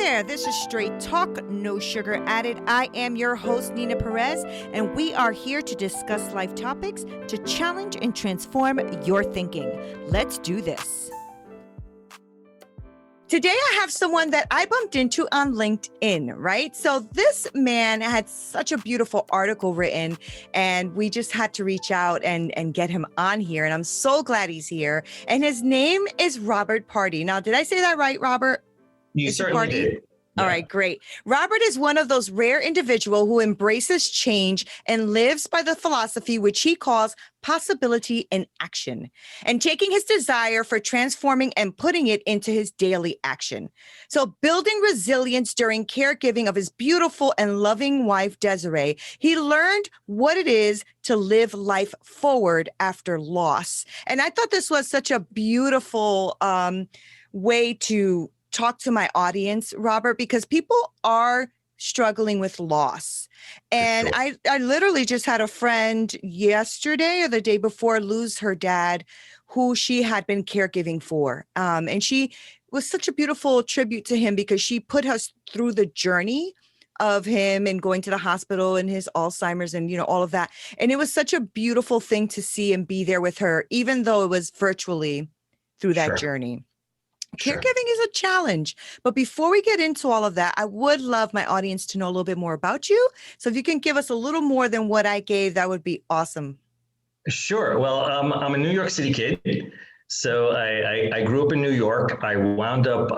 there, this is Straight Talk, no sugar added. I am your host, Neena Perez, and we are here to discuss life topics to challenge and transform your thinking. Let's do this. Today, I have someone that I bumped into on LinkedIn, right? So this man had such a beautiful article written, and we just had to reach out and get him on here. And I'm so glad he's here. And his name is Robert Pardi. Now, did I say that right, Robert? You certainly did. Yeah. All right, great. Robert is one of those rare individuals who embraces change and lives by the philosophy which he calls possibility in action, and taking his desire for transforming and putting it into his daily action. So building resilience during caregiving of his beautiful and loving wife, Desiree, he learned what it is to live life forward after loss. And I thought this was such a beautiful way to talk to my audience, Robert, because people are struggling with loss. And sure. I literally just had a friend yesterday or the day before lose her dad, who she had been caregiving for. And she was such a beautiful tribute to him because she put us through the journey of him and going to the hospital and his Alzheimer's and, you know, all of that. And it was such a beautiful thing to see and be there with her, even though it was virtually through that journey. Sure. Caregiving is a challenge. But before we get into all of that, I would love my audience to know a little bit more about you. So if you can give us a little more than what I gave, that would be awesome. Sure. Well, I'm a New York City kid. So I grew up in New York. I wound up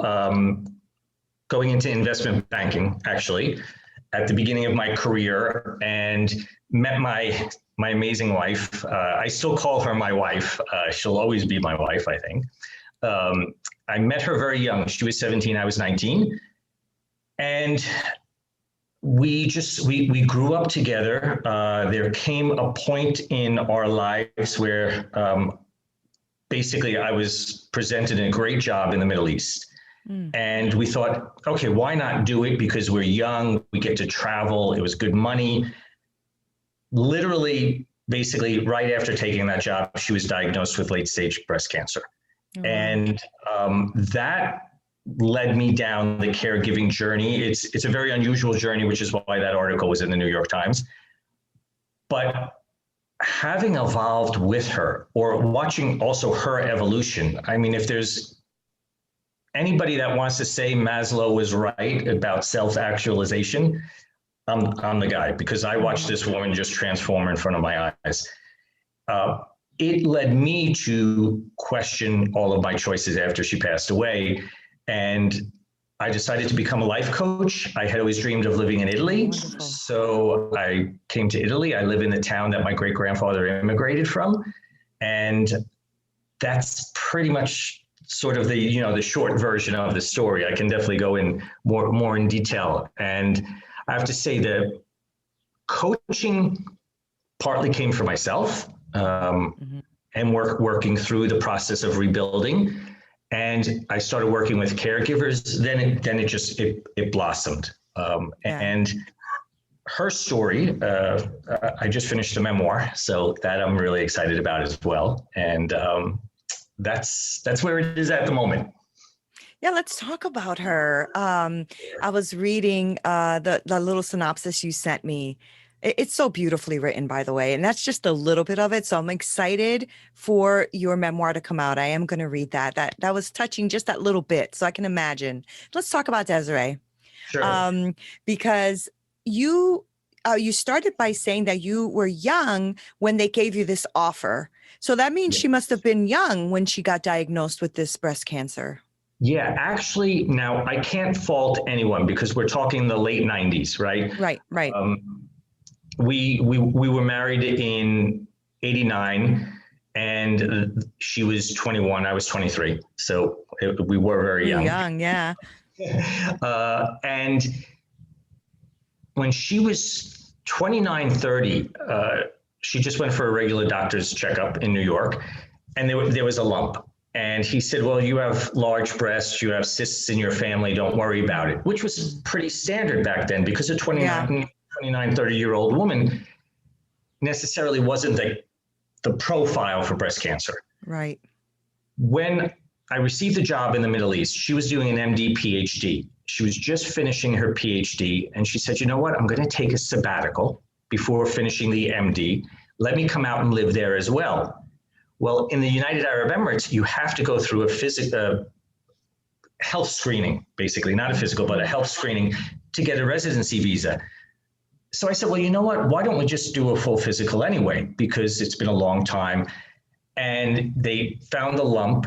going into investment banking, actually, at the beginning of my career, and met my amazing wife. I still call her my wife. She'll always be my wife, I think. I met her very young. She was 17, I was 19. And we grew up together. There came a point in our lives where basically I was presented a great job in the Middle East. And we thought, okay, why not do it? Because we're young, we get to travel. It was good money. Literally, basically, right after taking that job, she was diagnosed with late stage breast cancer. And that led me down the caregiving journey. It's a very unusual journey, which is why that article was in the New York Times. But having evolved with her, or watching also her evolution, I mean, if there's anybody that wants to say Maslow was right about self-actualization, I'm the guy, because I watched this woman just transform in front of my eyes. It led me to question all of my choices after she passed away. And I decided to become a life coach. I had always dreamed of living in Italy. Wonderful. So I came to Italy. I live in the town that my great-grandfather immigrated from. And that's pretty much sort of the short version of the story. I can definitely go in more in detail. And I have to say that coaching partly came from myself. And working through the process of rebuilding. And I started working with caregivers. Then it blossomed. And her story, I just finished a memoir, so that I'm really excited about as well. And that's where it is at the moment. Yeah, let's talk about her. I was reading the little synopsis you sent me. It's so beautifully written, by the way, and that's just a little bit of it. So I'm excited for your memoir to come out. I am going to read that. That was touching, just that little bit, so I can imagine. Let's talk about Desiree, sure. Because you started by saying that you were young when they gave you this offer. So that means she must have been young when she got diagnosed with this breast cancer. Yeah, actually, now I can't fault anyone because we're talking the late 90s, right? Right. We were married in 89, and she was 21, I was 23. So we were very young. Yeah. And when she was 29, 30, she just went for a regular doctor's checkup in New York, and there was a lump. And he said, well, you have large breasts, you have cysts in your family, don't worry about it, which was pretty standard back then because a 29, 30-year-old woman necessarily wasn't the profile for breast cancer. Right. When I received a job in the Middle East, she was doing an MD, Ph.D. She was just finishing her Ph.D. and she said, you know what, I'm going to take a sabbatical before finishing the MD. Let me come out and live there as well. Well, in the United Arab Emirates, you have to go through a health screening, basically, not a physical, but a health screening to get a residency visa. So I said, well, you know what? Why don't we just do a full physical anyway? Because it's been a long time. And they found the lump.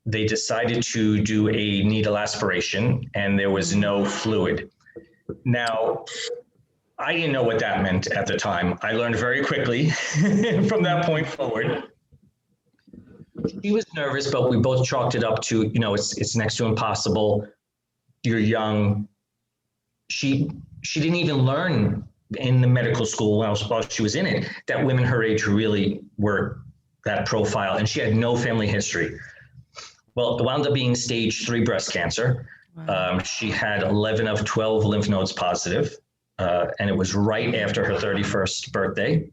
They decided to do a needle aspiration, and there was no fluid. Now, I didn't know what that meant at the time. I learned very quickly from that point forward. She was nervous, but we both chalked it up to, you know, it's next to impossible. You're young. She didn't even learn in the medical school while she was in it that women her age really were that profile, and she had no family history. Well, it wound up being stage 3 breast cancer. Wow. She had 11 of 12 lymph nodes positive, and it was right after her 31st birthday.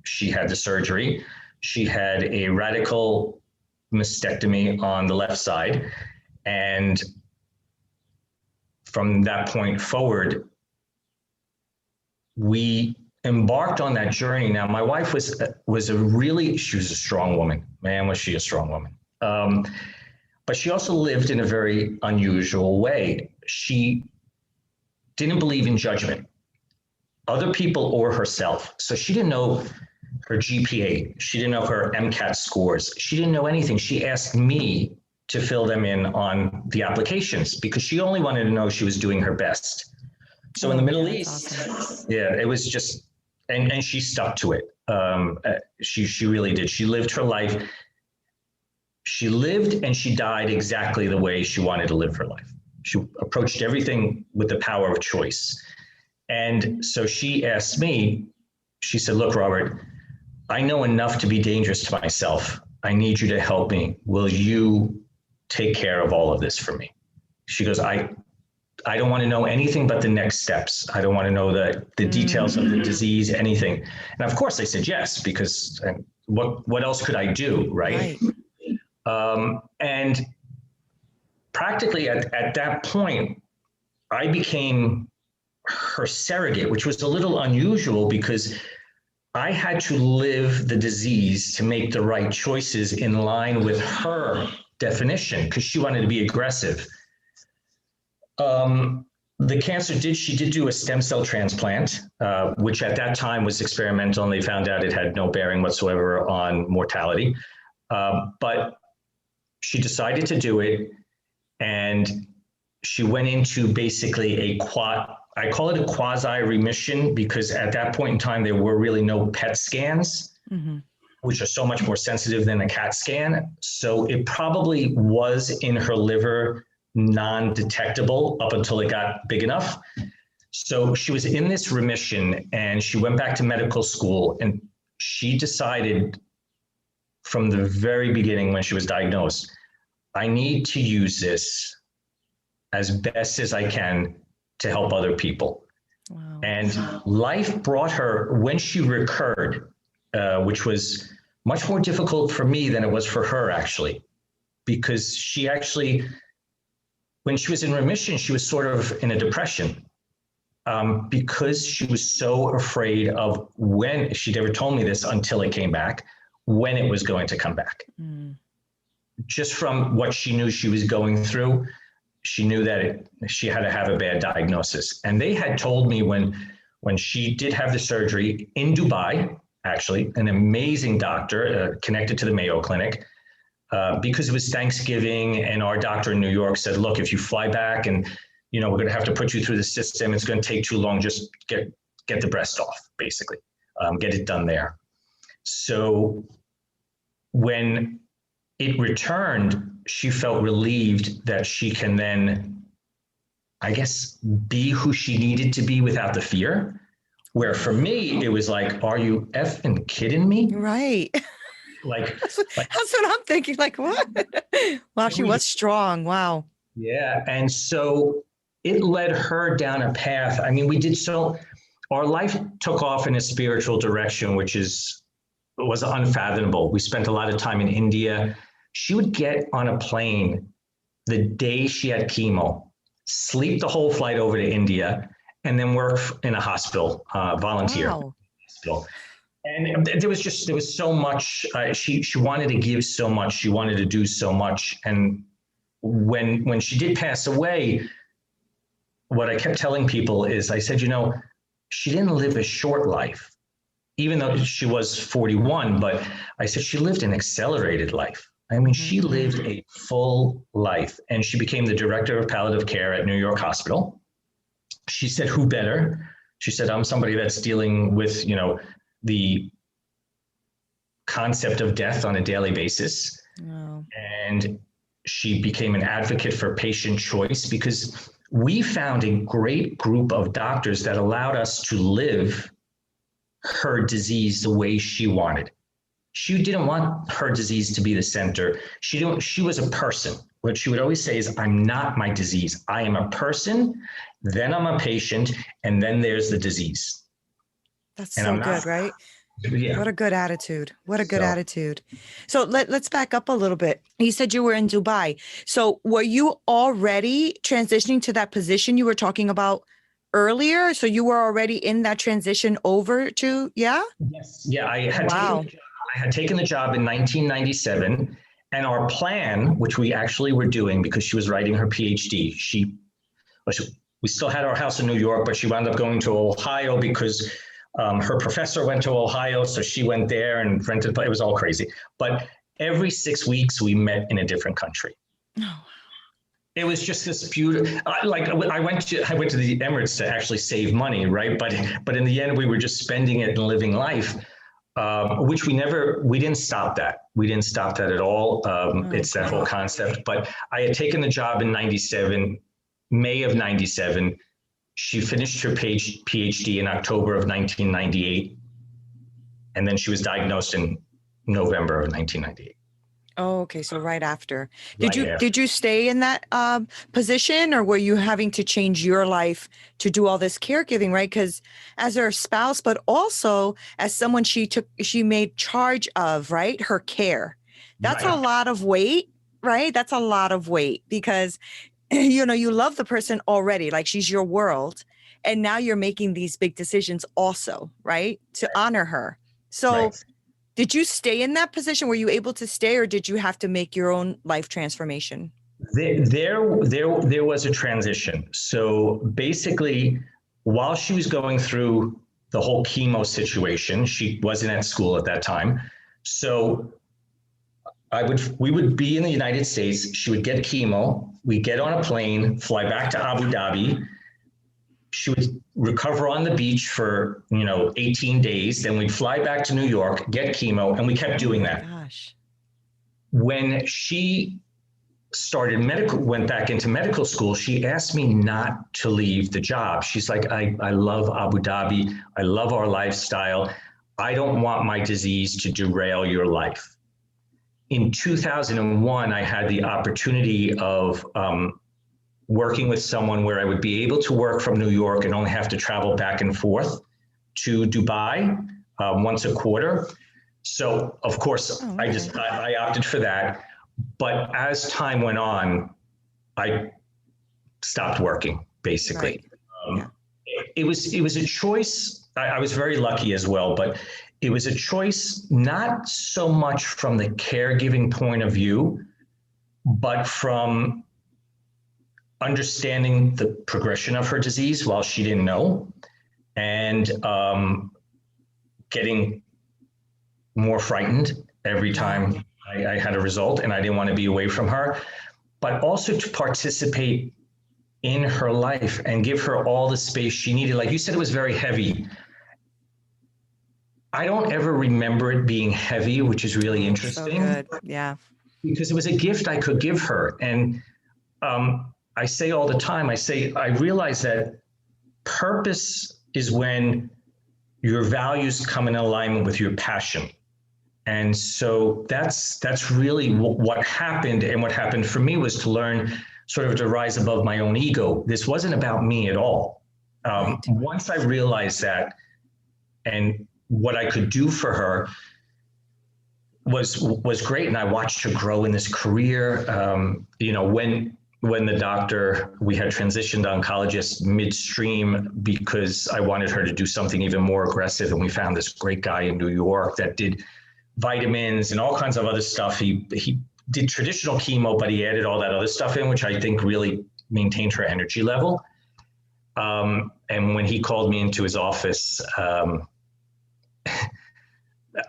She had the surgery. She had a radical mastectomy on the left side. And from that point forward, we embarked on that journey. Now, my wife she was a strong woman. Man, was she a strong woman. But she also lived in a very unusual way. She didn't believe in judgment, other people or herself. So she didn't know her GPA. She didn't know her MCAT scores. She didn't know anything. She asked me to fill them in on the applications because she only wanted to know she was doing her best. So in the Middle East, awesome. Yeah, it was just, and she stuck to it. She really did. She lived her life. She lived and she died exactly the way she wanted to live her life. She approached everything with the power of choice. And so she asked me, she said, look, Robert, I know enough to be dangerous to myself. I need you to help me. Will you take care of all of this for me? She goes, I don't want to know anything but the next steps. I don't want to know the details of the disease, anything. And of course I said yes, because what else could I do, right? And practically at that point, I became her surrogate, which was a little unusual because I had to live the disease to make the right choices in line with her definition because she wanted to be aggressive. The cancer she did do a stem cell transplant, which at that time was experimental, and they found out it had no bearing whatsoever on mortality. But she decided to do it, and she went into basically I call it a quasi remission because at that point in time, there were really no PET scans, which are so much more sensitive than a CAT scan. So it probably was in her liver non-detectable up until it got big enough. So she was in this remission and she went back to medical school, and she decided from the very beginning when she was diagnosed, I need to use this as best as I can to help other people. Wow. And life brought her, when she recurred, which was much more difficult for me than it was for her actually, because she actually, when she was in remission, she was sort of in a depression because she was so afraid of when, she never told me this until it came back, when it was going to come back. Just from what she knew she was going through, she knew that she had to have a bad diagnosis. And they had told me when she did have the surgery in Dubai, actually, an amazing doctor connected to the Mayo Clinic, because it was Thanksgiving, and our doctor in New York said, look, if you fly back and, you know, we're going to have to put you through the system, it's going to take too long, just get the breast off, basically, get it done there. So when it returned, she felt relieved that she can then, I guess, be who she needed to be without the fear. Where for me, it was like, are you effing kidding me? Right. Like that's what I'm thinking. Like, what? Wow, she was strong. Wow. Yeah. And so it led her down a path. I mean, our life took off in a spiritual direction, which was unfathomable. We spent a lot of time in India. She would get on a plane the day she had chemo sleep the whole flight over to India, and then work in a hospital, volunteer Wow. hospital. And there was so much. She wanted to give so much. She wanted to do so much. And when she did pass away, what I kept telling people is, I said, she didn't live a short life, even though she was 41. But I said she lived an accelerated life. I mean, she lived a full life, and she became the director of palliative care at New York Hospital. She said, "Who better?" She said, "I'm somebody that's dealing with, the concept of death on a daily basis." Oh. And she became an advocate for patient choice, because we found a great group of doctors that allowed us to live her disease the way she wanted. She didn't want her disease to be the center. She was a person. What she would always say is, "I'm not my disease. I am a person, then I'm a patient, and then there's the disease." That's And so I'm good, not, right? yeah. What a good attitude. What a good So, attitude. So let's back up a little bit. You said you were in Dubai. So were you already transitioning to that position you were talking about earlier? So you were already in that transition over to, yeah? yes, yeah, Wow. I had taken the job in 1997, and our plan, which we actually were doing because she was writing her Ph.D., we still had our house in New York, but she wound up going to Ohio because her professor went to Ohio, so she went there and rented. It was all crazy. But every 6 weeks, we met in a different country. Oh. It was just this beautiful. I went to the Emirates to actually save money, right? But in the end, we were just spending it and living life, which we didn't stop that. We didn't stop that at all. It's that whole concept. But I had taken the job in 97, May of 97. She finished her PhD in October of 1998. And then she was diagnosed in November of 1998. Oh, okay. So right after. Right after. Did you stay in that position, or were you having to change your life to do all this caregiving, right? Because as her spouse, but also as someone she made charge of, right? Her care. That's a Right. lot of weight, right? That's a lot of weight because you love the person already, like she's your world. And now you're making these big decisions also, right? To honor her. So Right. did you stay in that position? Were you able to stay, or did you have to make your own life transformation? There was a transition. So basically, while she was going through the whole chemo situation, she wasn't at school at that time. So we would be in the United States. She would get chemo. We'd get on a plane, fly back to Abu Dhabi. She would recover on the beach for 18 days. Then we'd fly back to New York, get chemo, and we kept doing that. Gosh. When she went back into medical school, she asked me not to leave the job. She's like, I love Abu Dhabi. I love our lifestyle. I don't want my disease to derail your life. In 2001, I had the opportunity of working with someone where I would be able to work from New York and only have to travel back and forth to Dubai once a quarter. So of course, I opted for that. But as time went on, I stopped working, basically. Right. It was a choice. I was very lucky as well, but it was a choice not so much from the caregiving point of view, but from understanding the progression of her disease while she didn't know, and getting more frightened every time I had a result, and I didn't want to be away from her, but also to participate in her life and give her all the space she needed. Like you said, it was very heavy. I don't ever remember it being heavy, which is really interesting. So good. Yeah. Because it was a gift I could give her. And I say all the time, I realize that purpose is when your values come in alignment with your passion. And so that's really what happened. And what happened for me was to learn sort of to rise above my own ego. This wasn't about me at all. Once I realized that, and what I could do for her was great. And I watched her grow in this career. when we had transitioned oncologists midstream because I wanted her to do something even more aggressive. And we found this great guy in New York that did vitamins and all kinds of other stuff. He did traditional chemo, but he added all that other stuff in, which I think really maintained her energy level. And when he called me into his office,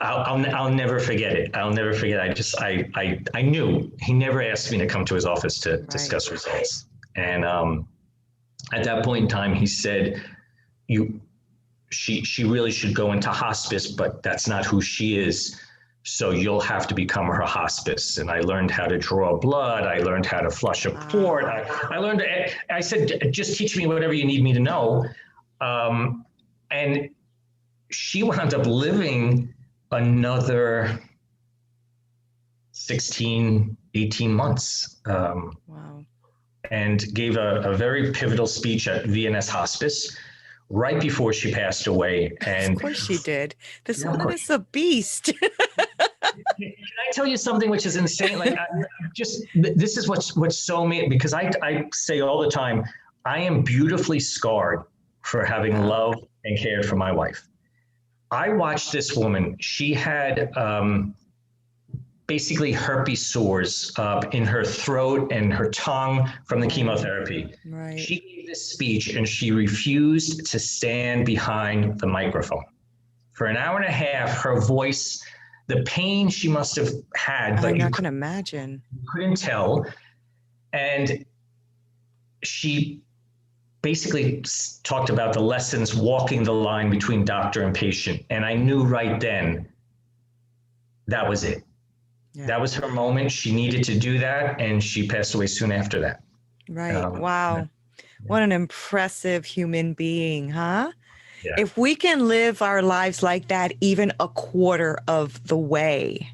I'll never forget it. I'll never forget. I knew he never asked me to come to his office to discuss results. And at that point in time, he said, she really should go into hospice, but that's not who she is. So you'll have to become her hospice. And I learned how to draw blood. I learned how to flush a port. I said, just teach me whatever you need me to know. And she wound up living another 16, 18 months. Wow. And gave a very pivotal speech at VNS Hospice right before she passed away. And of course she did. This woman is a beast. Can I tell you something which is insane? Like, this is what's so amazing, because I say all the time, I am beautifully scarred for having loved and cared for my wife. I watched this woman. She had basically herpes sores in her throat and her tongue from the chemotherapy. Right. She gave this speech and she refused to stand behind the microphone. For an hour and a half, her voice, the pain she must have had, but I can imagine. You couldn't tell. And she basically talked about the lessons walking the line between doctor and patient. And I knew right then that was it. Yeah. That was her moment. She needed to do that. And she passed away soon after that. Right. Wow. Yeah. What an impressive human being, huh? Yeah. If we can live our lives like that, even a quarter of the way,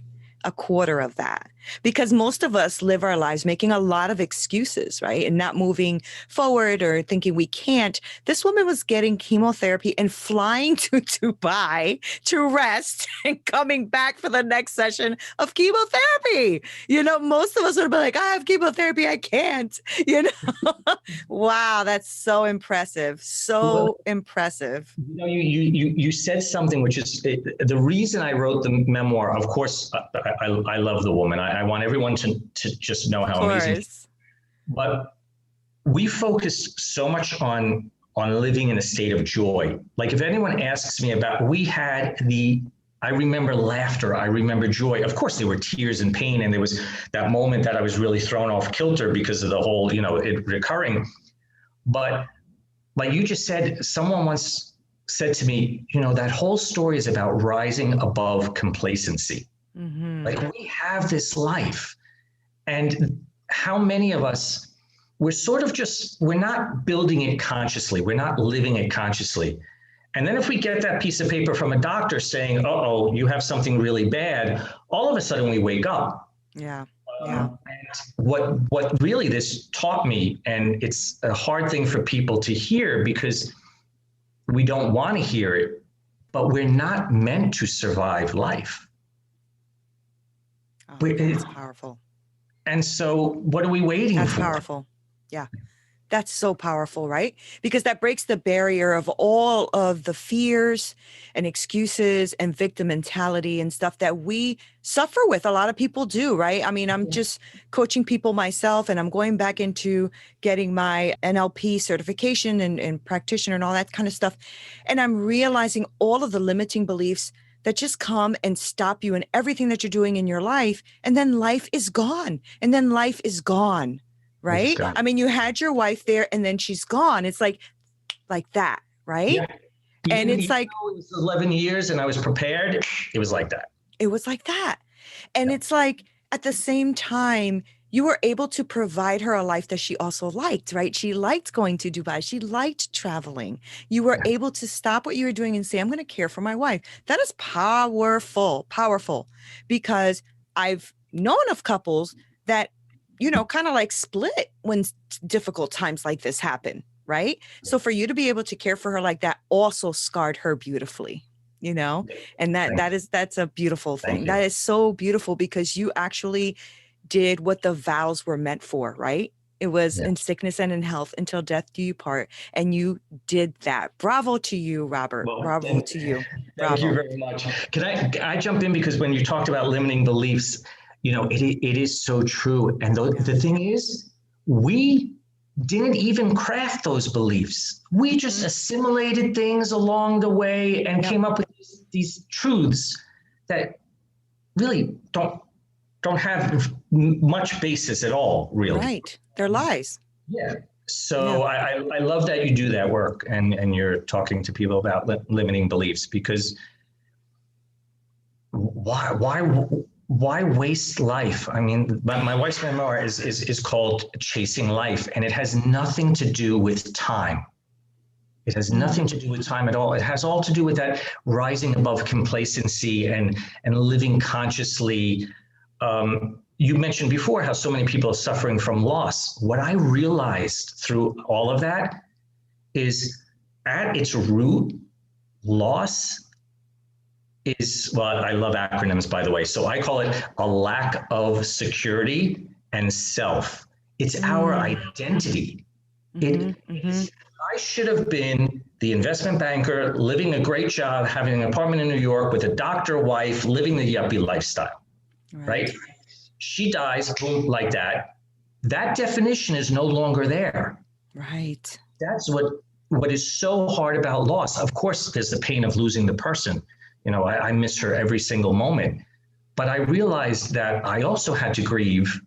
a quarter of that, because most of us live our lives making a lot of excuses, right? And not moving forward or thinking we can't. This woman was getting chemotherapy and flying to Dubai to rest and coming back for the next session of chemotherapy. You know, most of us would be like, I have chemotherapy, I can't, you know? Wow, that's so impressive. So impressive. You know, you said something, which is the reason I wrote the memoir. Of course, I love the woman. I want everyone to just know how amazing. But we focus so much on living in a state of joy. Like if anyone asks me about, I remember laughter, I remember joy. Of course, there were tears and pain, and there was that moment that I was really thrown off kilter because of the whole, it recurring. But like you just said, someone once said to me, that whole story is about rising above complacency. Mm-hmm. Like we have this life, and how many of us, we're not building it consciously. We're not living it consciously. And then if we get that piece of paper from a doctor saying, uh-oh, you have something really bad, all of a sudden we wake up. Yeah. And what really this taught me, and it's a hard thing for people to hear because we don't want to hear it, but we're not meant to survive life. Oh, that's powerful. And so what are we waiting for? That's powerful. Yeah. That's so powerful, right? Because that breaks the barrier of all of the fears and excuses and victim mentality and stuff that we suffer with. A lot of people do, right? I mean, I'm just coaching people myself, and I'm going back into getting my NLP certification and practitioner and all that kind of stuff. And I'm realizing all of the limiting beliefs that just come and stop you in everything that you're doing in your life. And then life is gone. And then life is gone. Right? I mean, you had your wife there and then she's gone. It's like that, right? Yeah. And it's like, it was 11 years and I was prepared. It was like that. It was like that. And it's like, at the same time, you were able to provide her a life that she also liked, right? She liked going to Dubai. She liked traveling. You were able to stop what you were doing and say, I'm going to care for my wife. That is powerful, because I've known of couples that, kind of like split when difficult times like this happen, right? So for you to be able to care for her like that also scarred her beautifully, and that's a beautiful thing. That is so beautiful because you actually did what the vows were meant for, right? It was Yeah. in sickness and in health until death do you part. And you did that. Bravo to you, Robert. Well, Bravo to you. thank you Bravo. very much. Can I jump in, because when you talked about limiting beliefs, it is so true. And the thing is, we didn't even craft those beliefs. We just assimilated things along the way and came up with these truths that really don't have much basis at all, really. Right. They're lies. Yeah. So I love that you do that work and you're talking to people about limiting beliefs, because why waste life? I mean, my wife's memoir is called Chasing Life, and it has nothing to do with time. It has nothing to do with time at all. It has all to do with that rising above complacency and living consciously. You mentioned before how so many people are suffering from loss. What I realized through all of that is, at its root, loss is, well, I love acronyms, by the way. So I call it a lack of security and self. It's our identity. I should have been the investment banker, living a great job, having an apartment in New York with a doctor wife, living the yuppie lifestyle, right? She dies, boom, like that. That definition is no longer there. Right. That's what is so hard about loss. Of course, there's the pain of losing the person. I miss her every single moment. But I realized that I also had to grieve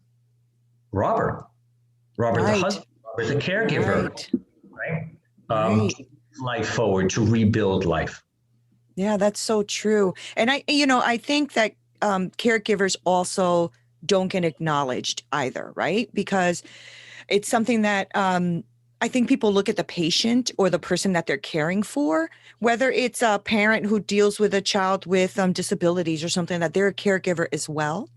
Robert the husband, Robert the caregiver, right? Life forward, to rebuild life. Yeah, that's so true. And I think that caregivers also don't get acknowledged either, right? Because it's something that I think people look at the patient or the person that they're caring for, whether it's a parent who deals with a child with disabilities or something, that they're a caregiver as well.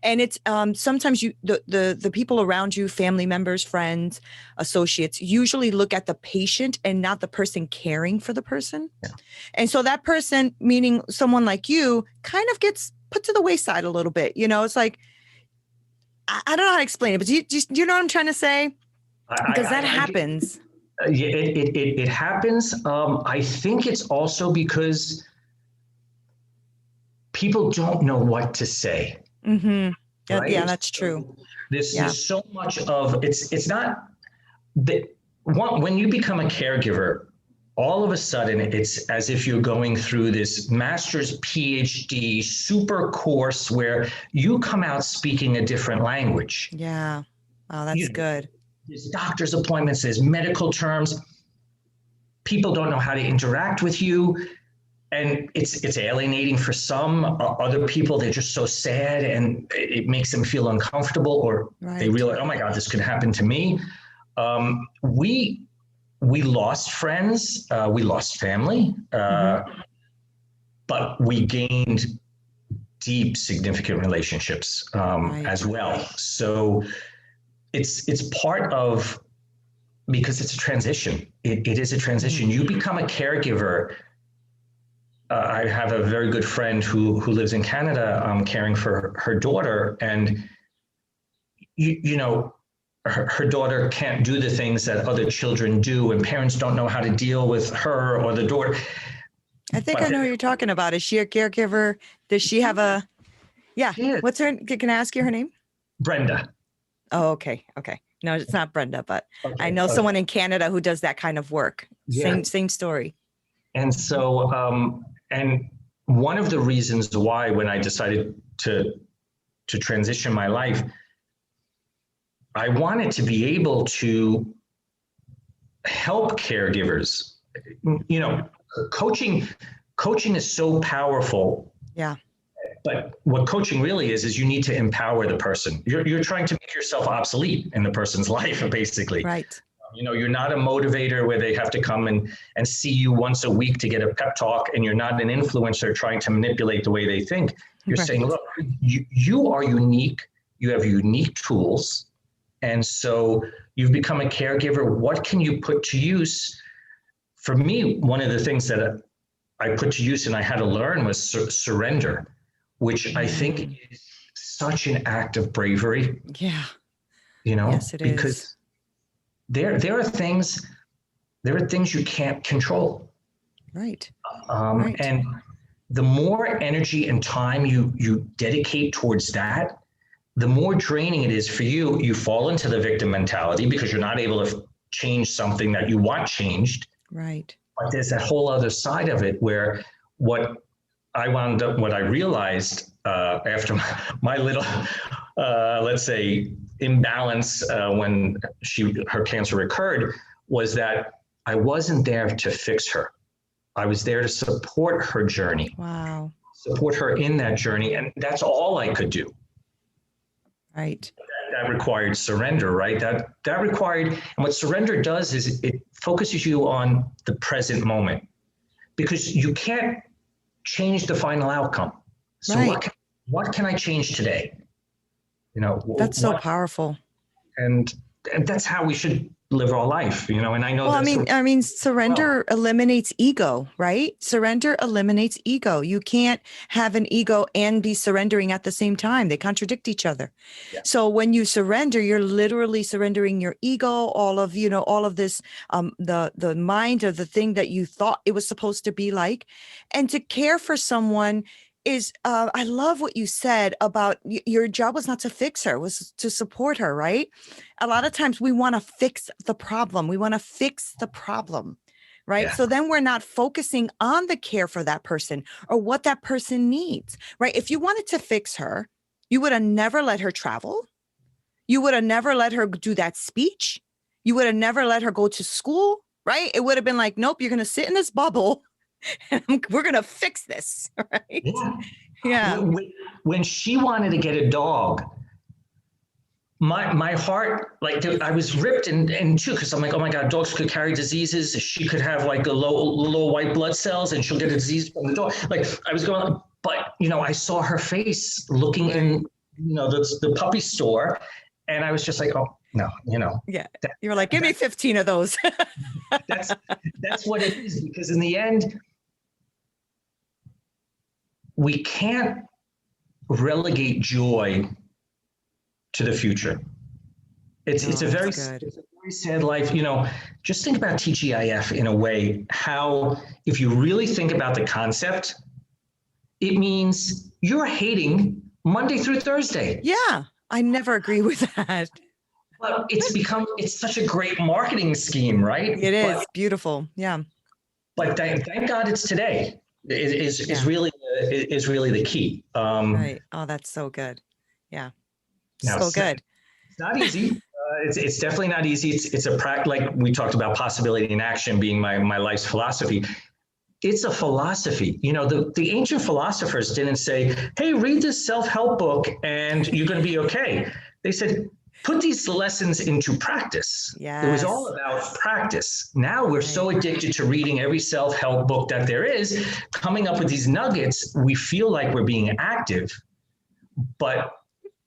And it's sometimes the people around you, family members, friends, associates, usually look at the patient and not the person caring for the person. Yeah. And so that person, meaning someone like you, kind of gets put to the wayside a little bit. It's like, I don't know how to explain it, but do you know what I'm trying to say? Because that happens. It happens. I think it's also because people don't know what to say. Right? Yeah, that's So true. There's so much of it's not that when you become a caregiver, all of a sudden it's as if you're going through this master's PhD super course where you come out speaking a different language. Yeah. Oh, that's good. There's doctor's appointments, there's medical terms. People don't know how to interact with you. And it's alienating for some. Other people, they're just so sad and it makes them feel uncomfortable, or they realize, oh my God, this could happen to me. We lost friends, we lost family, but we gained deep, significant relationships as well. So it's part of, because it's a transition. It is a transition. You become a caregiver. I have a very good friend who lives in Canada, caring for her daughter, and her daughter can't do the things that other children do, and parents don't know how to deal with her or the daughter. I think I know who you're talking about. Is she a caregiver? Does she have a? Yeah. What's her? Can I ask you her name? Brenda. Oh, okay. No, it's not Brenda, but I know someone in Canada who does that kind of work. Yeah. Same story. And so, and one of the reasons why, when I decided to transition my life, I wanted to be able to help caregivers. Coaching is so powerful. Yeah. But what coaching really is you need to empower the person. You're trying to make yourself obsolete in the person's life, basically. Right. You're not a motivator where they have to come and see you once a week to get a pep talk, and you're not an influencer trying to manipulate the way they think. You're saying, look, you are unique. You have unique tools. And so you've become a caregiver. What can you put to use? For me, one of the things that I put to use and I had to learn was surrender, which I think is such an act of bravery. Yeah. Yes, it is. there are things you can't control. Right. And the more energy and time you dedicate towards that, the more draining it is for you. You fall into the victim mentality because you're not able to change something that you want changed. Right. But there's that whole other side of it where what I realized after my little, let's say, imbalance when her cancer occurred was that I wasn't there to fix her. I was there to support her journey. Wow. Support her in that journey. And that's all I could do. Right. That required surrender, right? That required, and what surrender does is it focuses you on the present moment, because you can't change the final outcome. So what can I change today? That's so powerful. And that's how we should live our life, and I know. Well, I mean, surrender eliminates ego, right? Surrender eliminates ego. You can't have an ego and be surrendering at the same time. They contradict each other. Yeah. So when you surrender, you're literally surrendering your ego, all of this, the mind of the thing that you thought it was supposed to be like. And to care for someone is, I love what you said about your job was not to fix her, was to support her, right? A lot of times we want to fix the problem. Right? Yeah. So then we're not focusing on the care for that person or what that person needs, right? If you wanted to fix her, you would have never let her travel. You would have never let her do that speech. You would have never let her go to school, right? It would have been like, nope, you're going to sit in this bubble. And we're going to fix this, right? Yeah. When she wanted to get a dog, my heart, like I was ripped in two, because I'm like, oh my God, dogs could carry diseases. She could have like a low white blood cells and she'll get a disease from the dog. Like I was going, but I saw her face looking in, the puppy store, and I was just like, oh no, Yeah. You were like, give me 15 of those. that's what it is, because in the end, we can't relegate joy to the future. It's a very sad life. Just think about TGIF in a way, how if you really think about the concept, it means you're hating Monday through Thursday. Yeah, I never agree with that. But it's such a great marketing scheme, right? It is beautiful. Yeah. But thank God it's today. Is really the key. Right. Oh, that's so good. Yeah. So good. It's not easy. It's definitely not easy. It's a practice, like we talked about, possibility in action being my life's philosophy. It's a philosophy. The ancient philosophers didn't say, hey, read this self-help book and you're going to be okay. They said, put these lessons into practice. Yes. It was all about practice. Now we're so addicted to reading every self-help book that there is, coming up with these nuggets. We feel like we're being active, but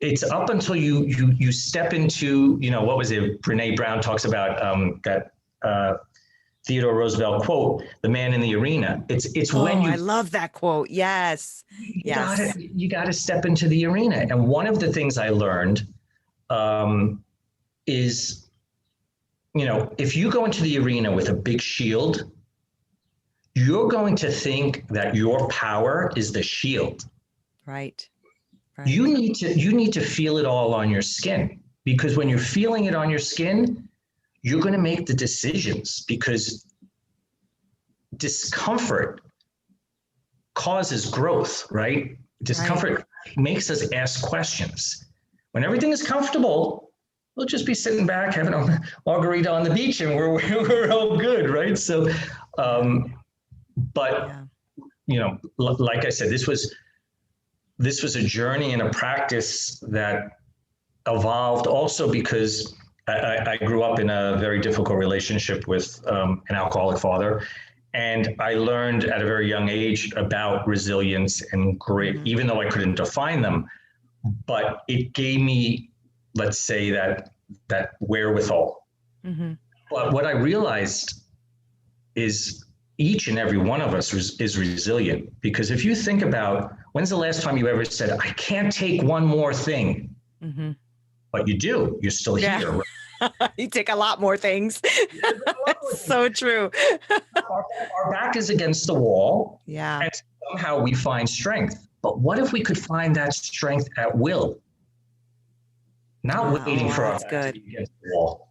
it's up until you step into, what was it? Brene Brown talks about that Theodore Roosevelt quote, "The man in the arena." It's when you. I love that quote. Yes. You got to step into the arena. And one of the things I learned is, if you go into the arena with a big shield, you're going to think that your power is the shield. Right. You need to feel it all on your skin, because when you're feeling it on your skin, you're going to make the decisions, because discomfort causes growth, right? Discomfort makes us ask questions. When everything is comfortable, we'll just be sitting back having a margarita on the beach and we're all good, right? So, like I said, this was a journey and a practice that evolved also because I grew up in a very difficult relationship with an alcoholic father. And I learned at a very young age about resilience and grit, even though I couldn't define them. But it gave me, let's say, that wherewithal. Mm-hmm. But what I realized is each and every one of us is resilient. Because if you think about, when's the last time you ever said, I can't take one more thing? Mm-hmm. But you do. You're still here. Right? You take a lot more things. That's so true. Our back is against the wall. Yeah. And somehow we find strength. But what if we could find that strength at will? Not waiting for our that's back good. to be against the wall.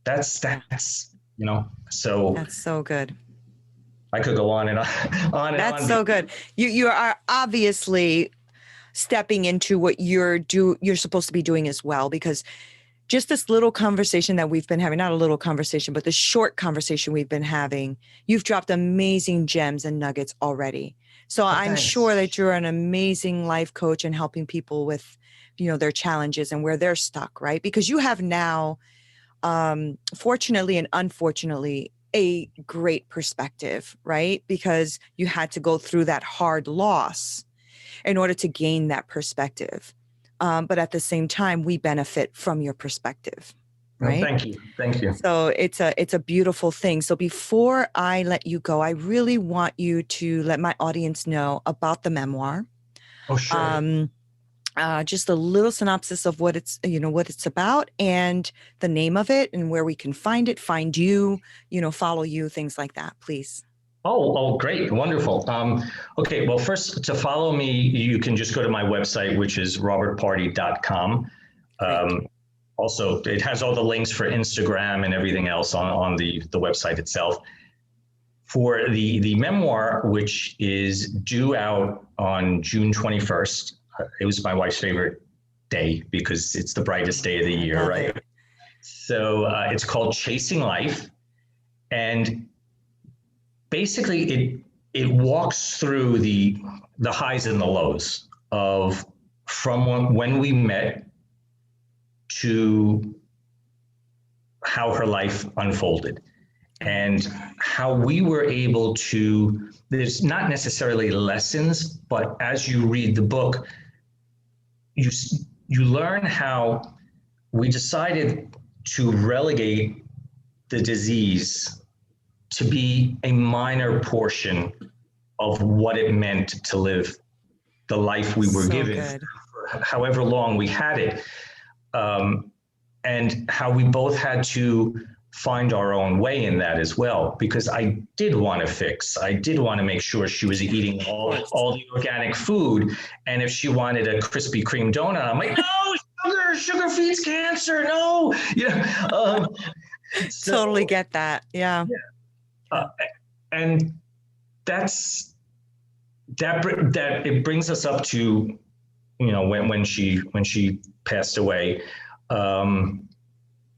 That's so That's so good. I could go on and on, on and That's on. so good. You are obviously stepping into what you're supposed to be doing as well, because just this little conversation that we've been having, not a little conversation, but the short conversation we've been having, you've dropped amazing gems and nuggets already. So I'm sure that you're an amazing life coach and helping people with, their challenges and where they're stuck, right? Because you have now, fortunately and unfortunately, a great perspective, right? Because you had to go through that hard loss in order to gain that perspective. But at the same time, we benefit from your perspective, right? Well, thank you. Thank you. So it's a beautiful thing. So before I let you go, I really want you to let my audience know about the memoir. Oh, sure. Just a little synopsis of what it's about and the name of it and where we can find it, find you, follow you, things like that, please. Oh, great. Wonderful. Okay. Well, first, to follow me, you can just go to my website, which is robertpardi.com. Also, it has all the links for Instagram and everything else on the website itself. For the memoir, which is due out on June 21st, it was my wife's favorite day because it's the brightest day of the year, right? So it's called Chasing Life. And basically it walks through the highs and the lows of from when we met to how her life unfolded and how we were able to, there's not necessarily lessons, but as you read the book, you learn how we decided to relegate the disease to be a minor portion of what it meant to live the life we were given, for however long we had it, and how we both had to find our own way in that as well. Because I did want to fix, I did want to make sure she was eating all the organic food. And if she wanted a Krispy Kreme donut, I'm like, no, sugar feeds cancer, no. Totally get that. Yeah. And that it brings us up to, when she passed away.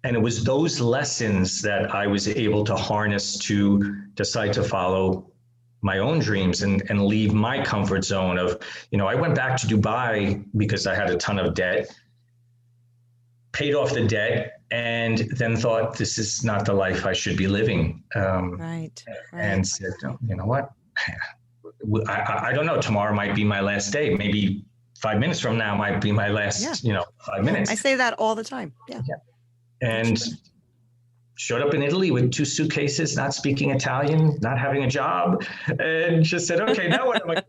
And it was those lessons that I was able to harness to decide to follow my own dreams and leave my comfort zone of, I went back to Dubai because I had a ton of debt, paid off the debt, and then thought, this is not the life I should be living. Right. And said, you know what? I don't know. Tomorrow might be my last day. Maybe 5 minutes from now might be my last, 5 minutes. I say that all the time. Yeah. And showed up in Italy with 2 suitcases, not speaking Italian, not having a job, and just said, okay, now what am I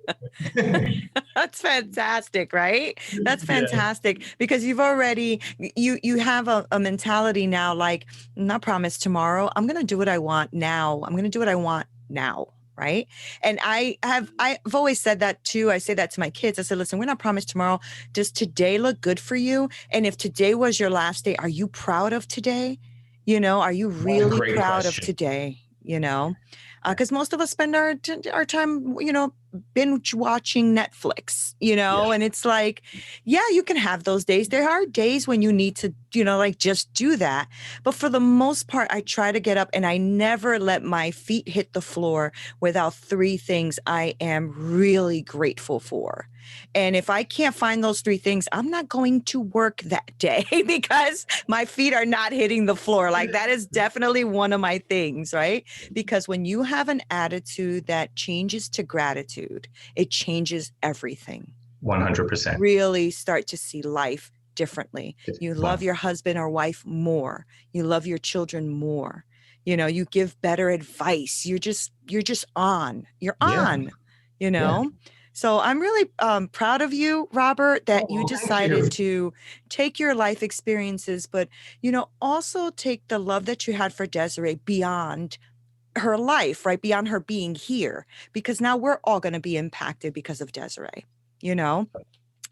doing? That's fantastic, right? That's fantastic because you've already, you have a mentality now, like, not promised tomorrow. I'm going to do what I want now. I'm going to do what I want now. Right. And I've always said that too. I say that to my kids. I said, listen, we're not promised tomorrow. Does today look good for you? And if today was your last day, are you proud of today? Are you really proud of today? Because most of us spend our time, binge watching Netflix, and it's like, you can have those days. There are days when you need to, just do that. But for the most part, I try to get up and I never let my feet hit the floor without 3 things I am really grateful for. And if I can't find those 3 things, I'm not going to work that day because my feet are not hitting the floor. Like, that is definitely one of my things, right? Because when you have an attitude that changes to gratitude, it changes everything. 100%. Really start to see life differently. You love your husband or wife more. You love your children more. You give better advice. You're just on. You're on, So I'm really proud of you, Robert, that you Oh, thank you. decided to take your life experiences, but, also take the love that you had for Desiree beyond her life, right? Beyond her being here, because now we're all going to be impacted because of Desiree, you know?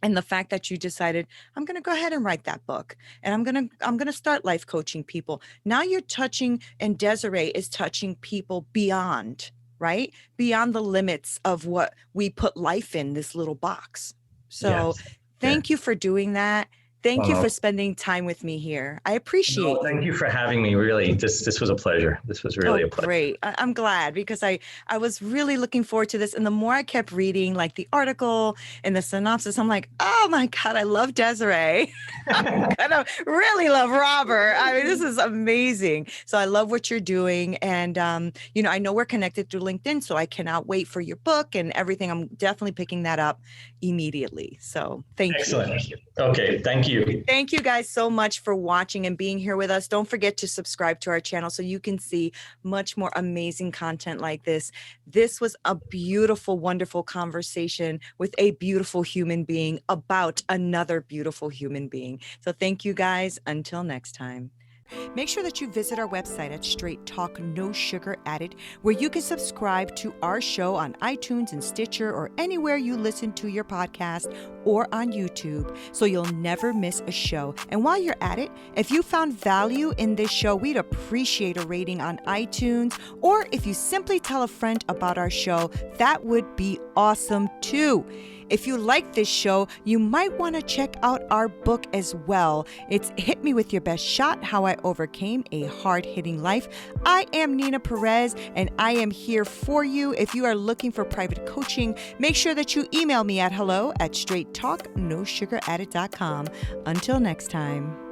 And the fact that you decided, I'm going to go ahead and write that book, and I'm going to start life coaching people. Now you're touching, and Desiree is touching people beyond, right? Beyond the limits of what we put life in this little box. So Yes. Yeah. thank you for doing that. Thank you for spending time with me here. I appreciate you. Thank you for having me. Really, this was a pleasure. This was really a pleasure. Great. I'm glad, because I was really looking forward to this. And the more I kept reading, like the article and the synopsis, I'm like, oh my God, I love Desiree. I'm gonna really love Robert. I mean, this is amazing. So I love what you're doing. And, I know we're connected through LinkedIn, so I cannot wait for your book and everything. I'm definitely picking that up immediately. So thank you. Excellent. Okay. Thank you. Thank you guys so much for watching and being here with us. Don't forget to subscribe to our channel so you can see much more amazing content like this. This was a beautiful, wonderful conversation with a beautiful human being about another beautiful human being. So thank you guys. Until next time. Make sure that you visit our website at Straight Talk No Sugar Added, where you can subscribe to our show on iTunes and Stitcher or anywhere you listen to your podcast, or on YouTube, so you'll never miss a show. And while you're at it, if you found value in this show, we'd appreciate a rating on iTunes, or if you simply tell a friend about our show, that would be awesome too. If you like this show, you might want to check out our book as well. It's Hit Me With Your Best Shot, How I Overcame a Hard-Hitting Life. I am Neena Perez, and I am here for you. If you are looking for private coaching, make sure that you email me at hello@straighttalknosugaraddict.com. Until next time.